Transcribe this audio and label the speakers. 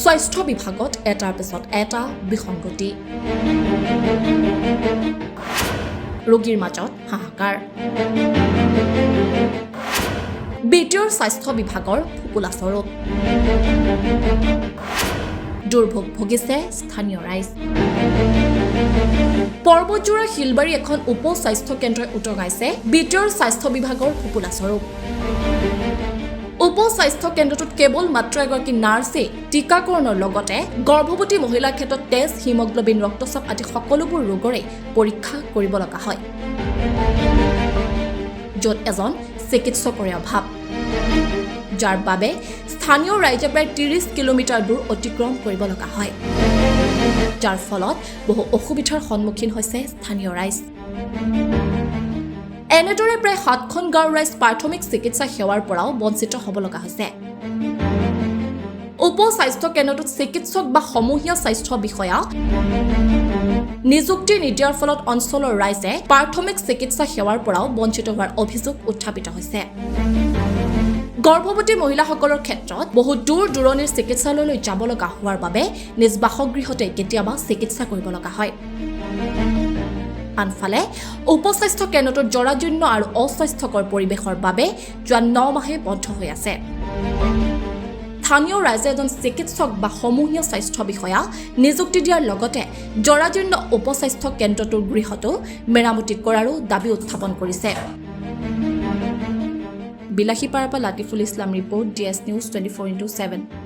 Speaker 1: স্বাস্থ্য বিভাগত এটাৰ পিছত এটা বিসংগতি ৰোগীৰ মাজত হাহাকাৰ বিটিঅ'ৰ স্বাস্থ্য বিভাগৰ ফুকুলা স্বৰূপ দুৰ্ভোগ ভুগিছে স্থানীয় ৰাইজ পৰ্বতজোৰা শিলবাৰী এখন উপ স্বাস্থ্য কেন্দ্ৰই উটঙাইছে বিটিঅ'ৰ স্বাস্থ্য বিভাগৰ ফুকুলা স্বৰূপ উপ স্বাস্থ্য কেন্দ্ৰটোত কেৱল মাত্ৰ এগৰাকী নাৰ্ছে টিকাকৰণৰ লগতে গৰ্ভৱতী মহিলাৰ ক্ষেত্ৰত তেজ হিমগ্লবিন ৰক্তচাপ আদি সকলোবোৰ ৰোগৰে পৰীক্ষা কৰিব লগা হয় য'ত এজন চিকিৎসকৰে অভাৱ যাৰ বাবে স্থানীয় ৰাইজে প্ৰায় 30 কিলোমিটাৰ দূৰ অতিক্ৰম কৰিব লগা হয় যাৰ ফলত বহু অসুবিধাৰ সন্মুখীন হৈছে স্থানীয় ৰাইজ এনেদৰে প্ৰায় 7খন গাঁৱৰ ৰাইজ প্ৰাথমিক চিকিৎসা সেৱাৰ পৰাও বঞ্চিত হ'ব লগা হৈছে উপ স্বাস্থ্য কেন্দ্ৰটোত চিকিৎসক বা সমূহীয়া স্বাস্থ্য বিষয়া নিযুক্তি নিদিয়াৰ ফলত অঞ্চলৰ ৰাইজে প্ৰাথমিক চিকিৎসা সেৱাৰ পৰাও বঞ্চিত হোৱাৰ অভিযোগ উত্থাপিত হৈছে গৰ্ভৱতী মহিলাসকলৰ ক্ষেত্ৰত বহু দূৰ দূৰণিৰ চিকিৎসালয়লৈ যাব লগা হোৱাৰ বাবে নিজ বাসগৃহতে কেতিয়াবা চিকিৎসা কৰিব লগা হয় আনফালে উপস্বাস্থ্য কেন্দ্ৰটোৰ জৰাজীৰ্ণ আৰু অস্বাস্থ্যকৰ পৰিৱেশৰ বাবে যোৱা 9 মাহে বন্ধ হৈ আছে স্থানীয় ৰাইজে এজন চিকিৎসক বা সমূহীয়া স্বাস্থ্য বিষয়া নিযুক্তি দিয়াৰ লগতে জৰাজীৰ্ণ উপস্বাস্থ্য কেন্দ্ৰটোৰ গৃহটো মেৰামতি কৰাৰো দাবী উত্থাপন কৰিছে বিলাসীপাৰাৰ পৰা লাতিফুল ইছলাম ৰিপৰ্ট DS News 24/7